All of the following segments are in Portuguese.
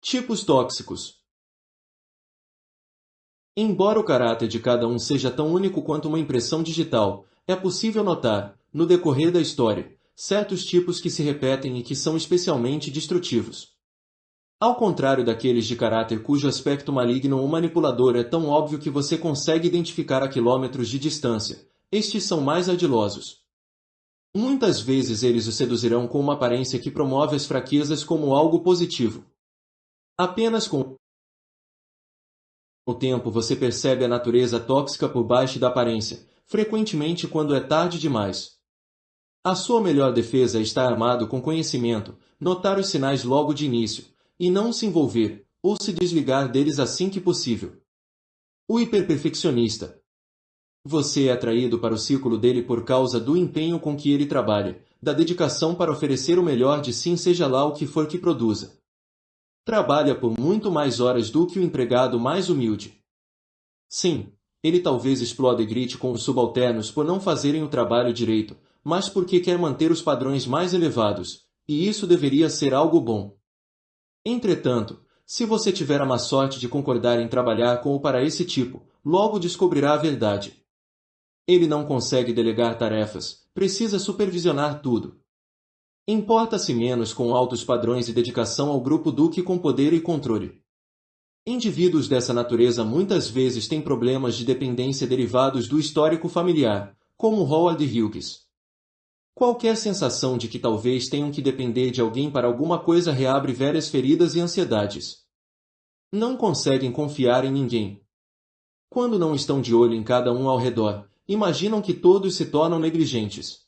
Tipos tóxicos. Embora o caráter de cada um seja tão único quanto uma impressão digital, é possível notar, no decorrer da história, certos tipos que se repetem e que são especialmente destrutivos. Ao contrário daqueles de caráter cujo aspecto maligno ou manipulador é tão óbvio que você consegue identificar a quilômetros de distância, estes são mais ardilosos. Muitas vezes eles o seduzirão com uma aparência que promove as fraquezas como algo positivo. Apenas com o tempo você percebe a natureza tóxica por baixo da aparência, frequentemente quando é tarde demais. A sua melhor defesa é estar armado com conhecimento, notar os sinais logo de início, e não se envolver, ou se desligar deles assim que possível. O hiperperfeccionista. Você é atraído para o círculo dele por causa do empenho com que ele trabalha, da dedicação para oferecer o melhor de si, seja lá o que for que produza. Trabalha por muito mais horas do que o empregado mais humilde. Sim, ele talvez explode e grite com os subalternos por não fazerem o trabalho direito, mas porque quer manter os padrões mais elevados, e isso deveria ser algo bom. Entretanto, se você tiver a má sorte de concordar em trabalhar com o para esse tipo, logo descobrirá a verdade. Ele não consegue delegar tarefas, precisa supervisionar tudo. Importa-se menos com altos padrões e dedicação ao grupo do que com poder e controle. Indivíduos dessa natureza muitas vezes têm problemas de dependência derivados do histórico familiar, como Howard Hughes. Qualquer sensação de que talvez tenham que depender de alguém para alguma coisa reabre velhas feridas e ansiedades. Não conseguem confiar em ninguém. Quando não estão de olho em cada um ao redor, imaginam que todos se tornam negligentes.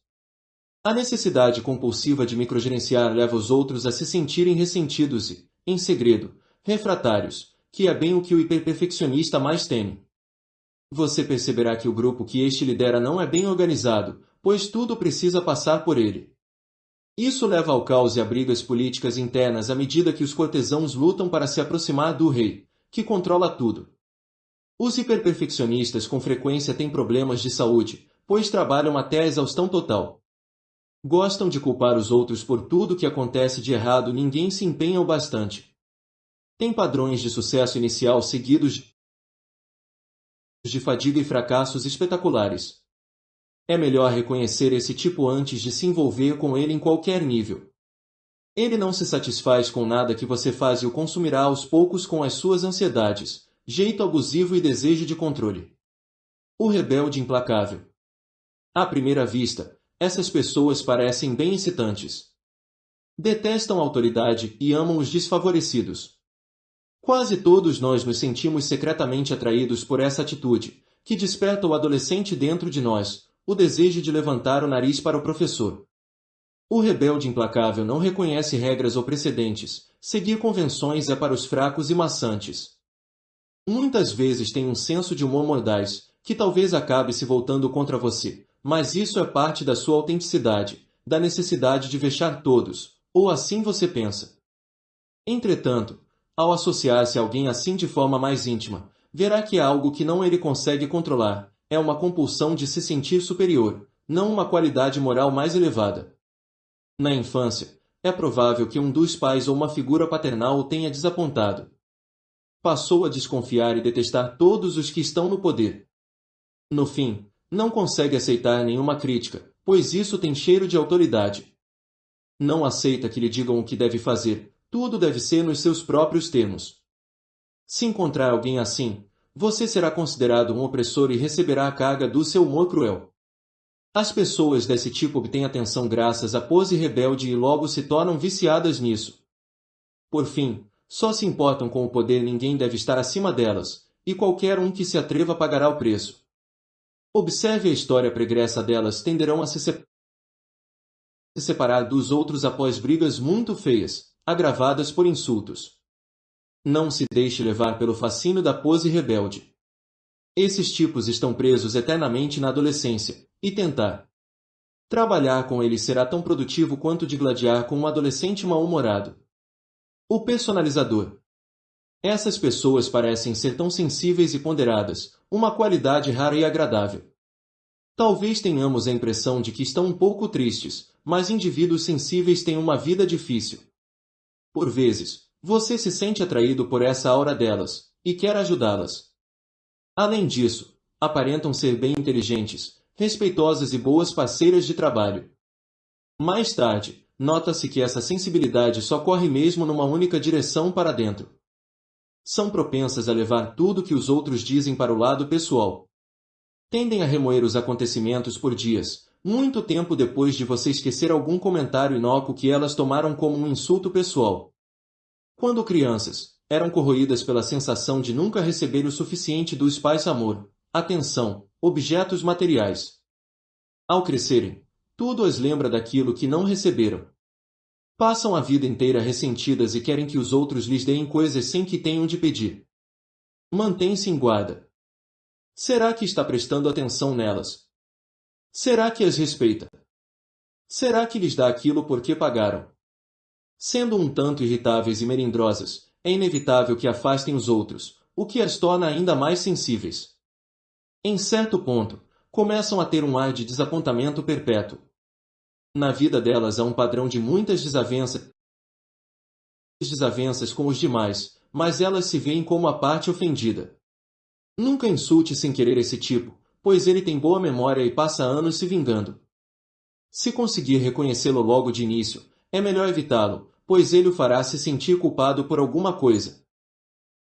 A necessidade compulsiva de microgerenciar leva os outros a se sentirem ressentidos e, em segredo, refratários, que é bem o que o hiperperfeccionista mais teme. Você perceberá que o grupo que este lidera não é bem organizado, pois tudo precisa passar por ele. Isso leva ao caos e a brigas políticas internas à medida que os cortesãos lutam para se aproximar do rei, que controla tudo. Os hiperperfeccionistas com frequência têm problemas de saúde, pois trabalham até a exaustão total. Gostam de culpar os outros por tudo que acontece de errado, ninguém se empenha o bastante. Têm padrões de sucesso inicial seguidos de fadiga e fracassos espetaculares. É melhor reconhecer esse tipo antes de se envolver com ele em qualquer nível. Ele não se satisfaz com nada que você faz e o consumirá aos poucos com as suas ansiedades, jeito abusivo e desejo de controle. O rebelde implacável. À primeira vista, essas pessoas parecem bem excitantes. Detestam a autoridade e amam os desfavorecidos. Quase todos nós nos sentimos secretamente atraídos por essa atitude, que desperta o adolescente dentro de nós, o desejo de levantar o nariz para o professor. O rebelde implacável não reconhece regras ou precedentes, seguir convenções é para os fracos e maçantes. Muitas vezes tem um senso de humor mordaz, que talvez acabe se voltando contra você, mas isso é parte da sua autenticidade, da necessidade de vexar todos, ou assim você pensa. Entretanto, ao associar-se a alguém assim de forma mais íntima, verá que é algo que não ele consegue controlar, é uma compulsão de se sentir superior, não uma qualidade moral mais elevada. Na infância, é provável que um dos pais ou uma figura paternal o tenha desapontado. Passou a desconfiar e detestar todos os que estão no poder. No fim, não consegue aceitar nenhuma crítica, pois isso tem cheiro de autoridade. Não aceita que lhe digam o que deve fazer, tudo deve ser nos seus próprios termos. Se encontrar alguém assim, você será considerado um opressor e receberá a carga do seu humor cruel. As pessoas desse tipo obtêm atenção graças à pose rebelde e logo se tornam viciadas nisso. Por fim, só se importam com o poder, ninguém deve estar acima delas, e qualquer um que se atreva pagará o preço. Observe a história pregressa delas, tenderão a se separar dos outros após brigas muito feias, agravadas por insultos. Não se deixe levar pelo fascínio da pose rebelde. Esses tipos estão presos eternamente na adolescência, e tentar trabalhar com eles será tão produtivo quanto digladiar com um adolescente mal-humorado. O personalizador. Essas pessoas parecem ser tão sensíveis e ponderadas, uma qualidade rara e agradável. Talvez tenhamos a impressão de que estão um pouco tristes, mas indivíduos sensíveis têm uma vida difícil. Por vezes, Você se sente atraído por essa aura delas, e quer ajudá-las. Além disso, aparentam ser bem inteligentes, respeitosas e boas parceiras de trabalho. Mais tarde, nota-se que essa sensibilidade só corre mesmo numa única direção para dentro. São propensas a levar tudo que os outros dizem para o lado pessoal. Tendem a remoer os acontecimentos por dias, muito tempo depois de você esquecer algum comentário inócuo que elas tomaram como um insulto pessoal. Quando crianças, eram corroídas pela sensação de nunca receber o suficiente dos pais: amor, atenção, objetos materiais. Ao crescerem, tudo as lembra daquilo que não receberam. Passam a vida inteira ressentidas e querem que os outros lhes deem coisas sem que tenham de pedir. Mantém-se em guarda. Será que está prestando atenção nelas? Será que as respeita? Será que lhes dá aquilo porque pagaram? Sendo um tanto irritáveis e melindrosas, é inevitável que afastem os outros, o que as torna ainda mais sensíveis. Em certo ponto, começam a ter um ar de desapontamento perpétuo. Na vida delas há um padrão de muitas desavenças com os demais, mas elas se veem como a parte ofendida. Nunca insulte sem querer esse tipo, pois ele tem boa memória e passa anos se vingando. Se conseguir reconhecê-lo logo de início, é melhor evitá-lo, pois ele o fará se sentir culpado por alguma coisa.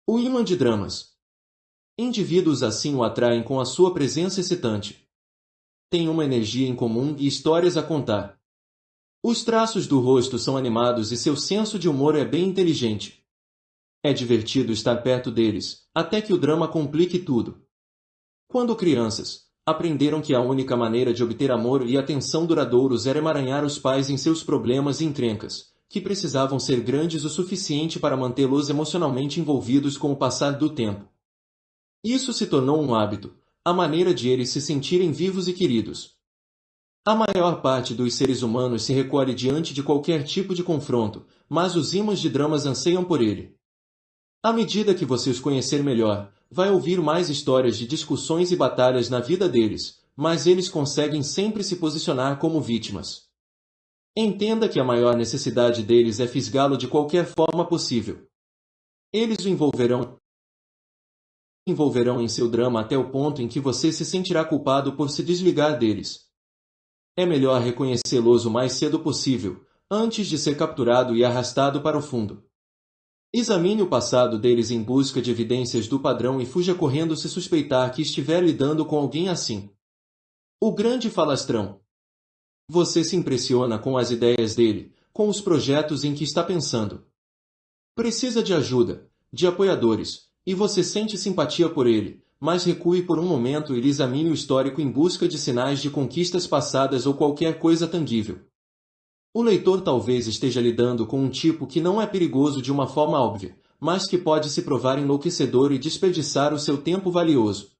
O imã de dramas. Indivíduos assim o atraem com a sua presença excitante. Têm uma energia em comum e histórias a contar. Os traços do rosto são animados e seu senso de humor é bem inteligente. É divertido estar perto deles, até que o drama complique tudo. Quando crianças, aprenderam que a única maneira de obter amor e atenção duradouros era emaranhar os pais em seus problemas e encrencas, que precisavam ser grandes o suficiente para mantê-los emocionalmente envolvidos com o passar do tempo. Isso se tornou um hábito, a maneira de eles se sentirem vivos e queridos. A maior parte dos seres humanos se recolhe diante de qualquer tipo de confronto, mas os imãs de dramas anseiam por ele. À medida que você os conhecer melhor, vai ouvir mais histórias de discussões e batalhas na vida deles, mas eles conseguem sempre se posicionar como vítimas. Entenda que a maior necessidade deles é fisgá-lo de qualquer forma possível. Eles o envolverão em seu drama até o ponto em que você se sentirá culpado por se desligar deles. É melhor reconhecê-los o mais cedo possível, antes de ser capturado e arrastado para o fundo. Examine o passado deles em busca de evidências do padrão e fuja correndo se suspeitar que estiver lidando com alguém assim. O grande falastrão. Você se impressiona com as ideias dele, com os projetos em que está pensando. Precisa de ajuda, de apoiadores, e você sente simpatia por ele, mas recue por um momento e lhe examine o histórico em busca de sinais de conquistas passadas ou qualquer coisa tangível. O leitor talvez esteja lidando com um tipo que não é perigoso de uma forma óbvia, mas que pode se provar enlouquecedor e desperdiçar o seu tempo valioso.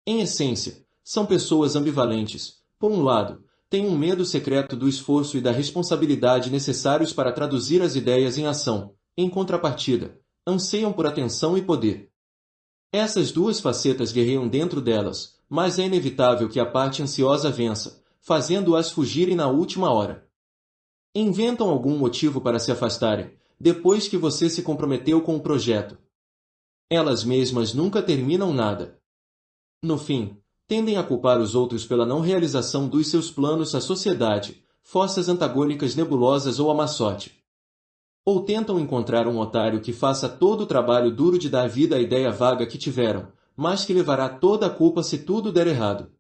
Em essência, são pessoas ambivalentes. Por um lado, têm um medo secreto do esforço e da responsabilidade necessários para traduzir as ideias em ação. Em contrapartida, anseiam por atenção e poder. Essas duas facetas guerreiam dentro delas, mas é inevitável que a parte ansiosa vença, fazendo-as fugirem na última hora. Inventam algum motivo para se afastarem, depois que você se comprometeu com o projeto. Elas mesmas nunca terminam nada. No fim, tendem a culpar os outros pela não realização dos seus planos, à sociedade, forças antagônicas nebulosas ou a má sorte. Ou tentam encontrar um otário que faça todo o trabalho duro de dar vida à ideia vaga que tiveram, mas que levará toda a culpa se tudo der errado.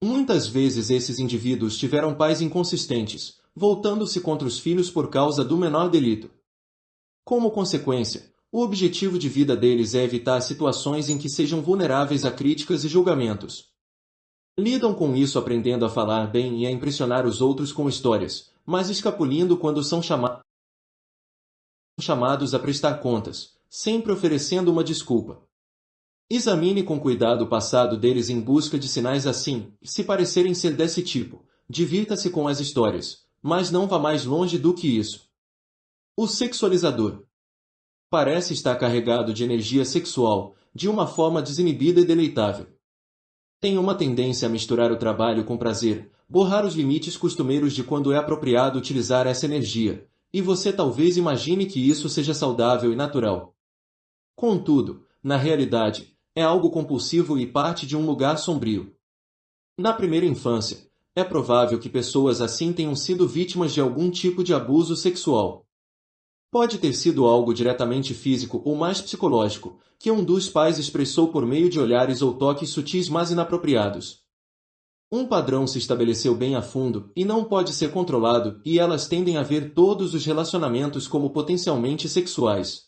Muitas vezes esses indivíduos tiveram pais inconsistentes, voltando-se contra os filhos por causa do menor delito. Como consequência, o objetivo de vida deles é evitar situações em que sejam vulneráveis a críticas e julgamentos. Lidam com isso aprendendo a falar bem e a impressionar os outros com histórias, mas escapulindo quando são chamados a prestar contas, sempre oferecendo uma desculpa. Examine com cuidado o passado deles em busca de sinais assim, se parecerem ser desse tipo, divirta-se com as histórias, mas não vá mais longe do que isso. O sexualizador parece estar carregado de energia sexual, de uma forma desinibida e deleitável. Tem uma tendência a misturar o trabalho com prazer, borrar os limites costumeiros de quando é apropriado utilizar essa energia, e você talvez imagine que isso seja saudável e natural. Contudo, na realidade, é algo compulsivo e parte de um lugar sombrio. Na primeira infância, é provável que pessoas assim tenham sido vítimas de algum tipo de abuso sexual. Pode ter sido algo diretamente físico ou mais psicológico, que um dos pais expressou por meio de olhares ou toques sutis mas inapropriados. Um padrão se estabeleceu bem a fundo e não pode ser controlado, e elas tendem a ver todos os relacionamentos como potencialmente sexuais.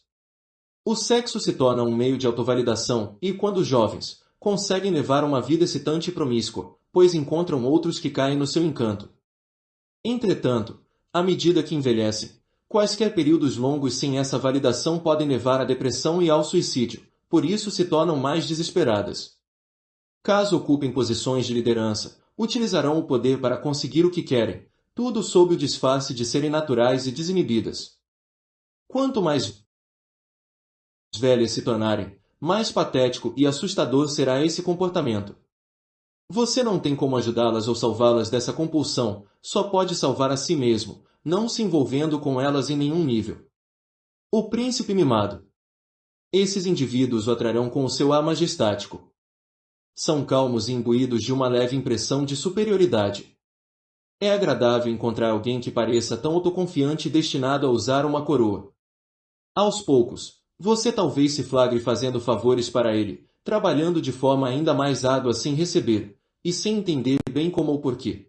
O sexo se torna um meio de autovalidação e, quando jovens, conseguem levar uma vida excitante e promíscua, pois encontram outros que caem no seu encanto. Entretanto, à medida que envelhecem, quaisquer períodos longos sem essa validação podem levar à depressão e ao suicídio, por isso se tornam mais desesperadas. Caso ocupem posições de liderança, utilizarão o poder para conseguir o que querem, tudo sob o disfarce de serem naturais e desinibidas. Quanto mais velhas se tornarem, mais patético e assustador será esse comportamento. Você não tem como ajudá-las ou salvá-las dessa compulsão, só pode salvar a si mesmo, não se envolvendo com elas em nenhum nível. O príncipe mimado. Esses indivíduos o atrarão com o seu ar majestático. São calmos e imbuídos de uma leve impressão de superioridade. É agradável encontrar alguém que pareça tão autoconfiante e destinado a usar uma coroa. Aos poucos, você talvez se flagre fazendo favores para ele, trabalhando de forma ainda mais árdua sem receber, e sem entender bem como ou porquê.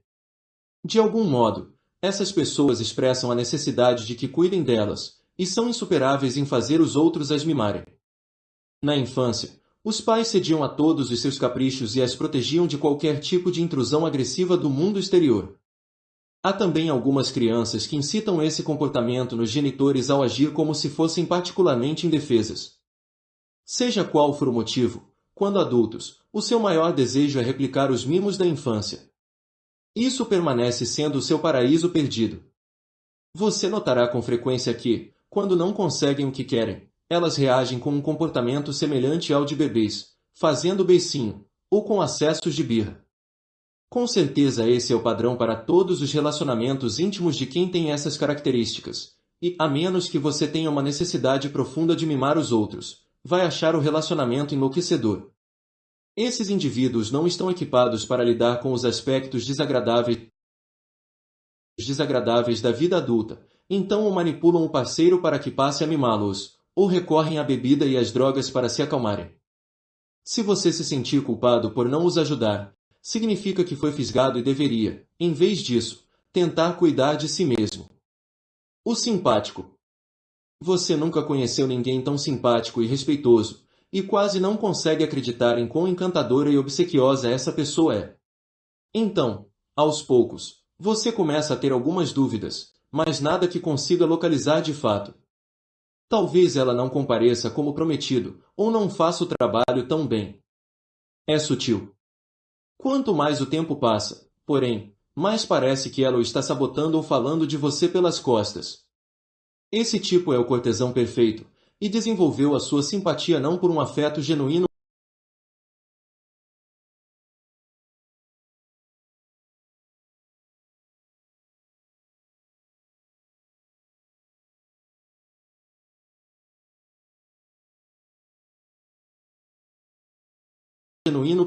De algum modo, essas pessoas expressam a necessidade de que cuidem delas, e são insuperáveis em fazer os outros as mimarem. Na infância, os pais cediam a todos os seus caprichos e as protegiam de qualquer tipo de intrusão agressiva do mundo exterior. Há também algumas crianças que incitam esse comportamento nos genitores ao agir como se fossem particularmente indefesas. Seja qual for o motivo, quando adultos, o seu maior desejo é replicar os mimos da infância. Isso permanece sendo o seu paraíso perdido. Você notará com frequência que, quando não conseguem o que querem, elas reagem com um comportamento semelhante ao de bebês, fazendo beicinho, ou com acessos de birra. Com certeza esse é o padrão para todos os relacionamentos íntimos de quem tem essas características, e, a menos que você tenha uma necessidade profunda de mimar os outros, vai achar o relacionamento enlouquecedor. Esses indivíduos não estão equipados para lidar com os aspectos desagradáveis da vida adulta, então o manipulam o parceiro para que passe a mimá-los, ou recorrem à bebida e às drogas para se acalmarem. Se você se sentir culpado por não os ajudar, significa que foi fisgado e deveria, em vez disso, tentar cuidar de si mesmo. O simpático. Você nunca conheceu ninguém tão simpático e respeitoso, e quase não consegue acreditar em quão encantadora e obsequiosa essa pessoa é. Então, aos poucos, você começa a ter algumas dúvidas, mas nada que consiga localizar de fato. Talvez ela não compareça como prometido, ou não faça o trabalho tão bem. É sutil. Quanto mais o tempo passa, porém, mais parece que ela o está sabotando ou falando de você pelas costas. Esse tipo é o cortesão perfeito, e desenvolveu a sua simpatia não por um afeto genuíno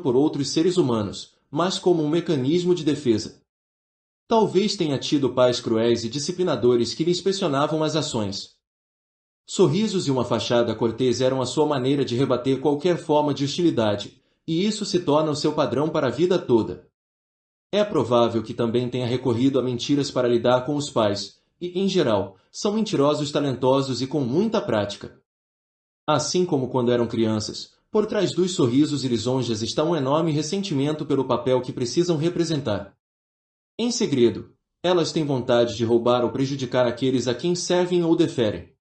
por outros seres humanos, mas como um mecanismo de defesa. Talvez tenha tido pais cruéis e disciplinadores que lhe inspecionavam as ações. Sorrisos e uma fachada cortês eram a sua maneira de rebater qualquer forma de hostilidade, e isso se torna o seu padrão para a vida toda. É provável que também tenha recorrido a mentiras para lidar com os pais, e, em geral, são mentirosos talentosos e com muita prática. Assim como quando eram crianças, por trás dos sorrisos e lisonjas está um enorme ressentimento pelo papel que precisam representar. Em segredo, elas têm vontade de roubar ou prejudicar aqueles a quem servem ou deferem.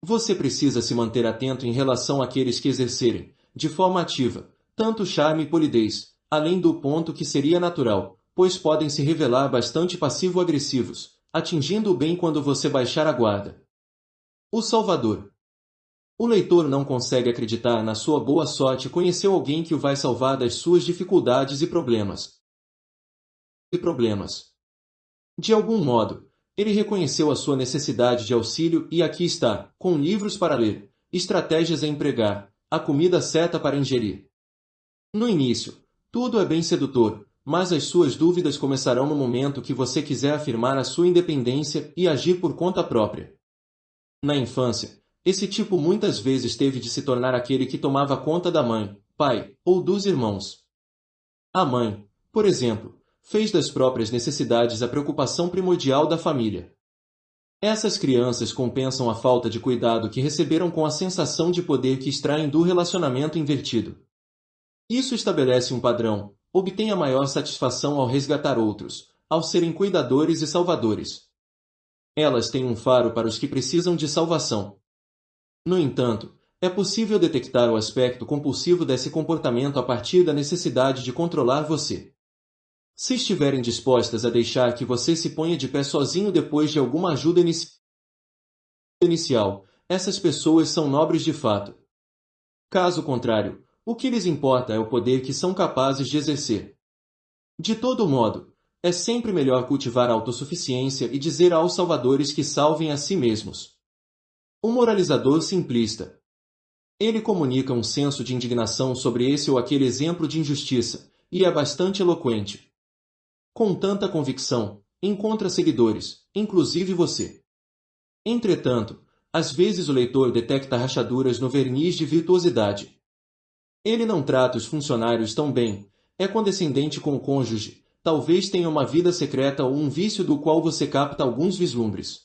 Você precisa se manter atento em relação àqueles que exercerem, de forma ativa, tanto charme e polidez, além do ponto que seria natural, pois podem se revelar bastante passivo-agressivos, atingindo o bem quando você baixar a guarda. O Salvador. O leitor não consegue acreditar na sua boa sorte e conheceu alguém que o vai salvar das suas dificuldades e problemas. De algum modo, Ele reconheceu a sua necessidade de auxílio e aqui está, com livros para ler, estratégias a empregar, a comida certa para ingerir. No início, tudo é bem sedutor, mas as suas dúvidas começarão no momento que você quiser afirmar a sua independência e agir por conta própria. Na infância, esse tipo muitas vezes teve de se tornar aquele que tomava conta da mãe, pai ou dos irmãos. A mãe, por exemplo, fez das próprias necessidades a preocupação primordial da família. Essas crianças compensam a falta de cuidado que receberam com a sensação de poder que extraem do relacionamento invertido. Isso estabelece um padrão, obtém a maior satisfação ao resgatar outros, ao serem cuidadores e salvadores. Elas têm um faro para os que precisam de salvação. No entanto, é possível detectar o aspecto compulsivo desse comportamento a partir da necessidade de controlar você. Se estiverem dispostas a deixar que você se ponha de pé sozinho depois de alguma ajuda inicial, essas pessoas são nobres de fato. Caso contrário, o que lhes importa é o poder que são capazes de exercer. De todo modo, é sempre melhor cultivar a autossuficiência e dizer aos salvadores que salvem a si mesmos. Um moralizador simplista. Ele comunica um senso de indignação sobre esse ou aquele exemplo de injustiça, e é bastante eloquente. Com tanta convicção, encontra seguidores, inclusive você. Entretanto, às vezes o leitor detecta rachaduras no verniz de virtuosidade. Ele não trata os funcionários tão bem, é condescendente com o cônjuge, talvez tenha uma vida secreta ou um vício do qual você capta alguns vislumbres.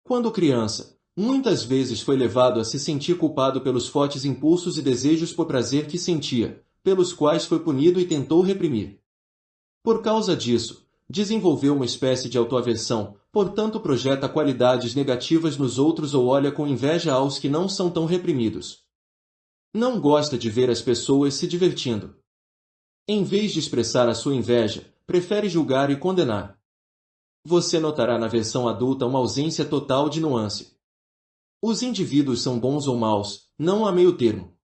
Quando criança, muitas vezes foi levado a se sentir culpado pelos fortes impulsos e desejos por prazer que sentia, pelos quais foi punido e tentou reprimir. Por causa disso, desenvolveu uma espécie de autoaversão, portanto projeta qualidades negativas nos outros ou olha com inveja aos que não são tão reprimidos. Não gosta de ver as pessoas se divertindo. Em vez de expressar a sua inveja, prefere julgar e condenar. Você notará na versão adulta uma ausência total de nuance. Os indivíduos são bons ou maus, não há meio termo.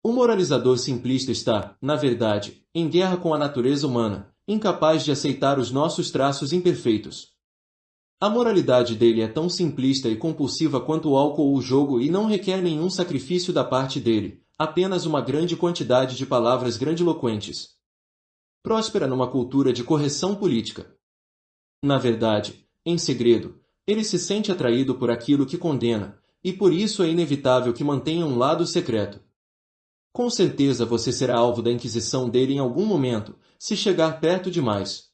O moralizador simplista está, na verdade, em guerra com a natureza humana, incapaz de aceitar os nossos traços imperfeitos. A moralidade dele é tão simplista e compulsiva quanto o álcool ou o jogo e não requer nenhum sacrifício da parte dele, apenas uma grande quantidade de palavras grandiloquentes. Próspera numa cultura de correção política. Na verdade, em segredo, ele se sente atraído por aquilo que condena, e por isso é inevitável que mantenha um lado secreto. Com certeza você será alvo da inquisição dele em algum momento, se chegar perto demais.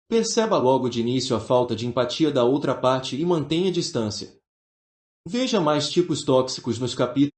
Perceba logo de início a falta de empatia da outra parte e mantenha distância. Veja mais tipos tóxicos nos capítulos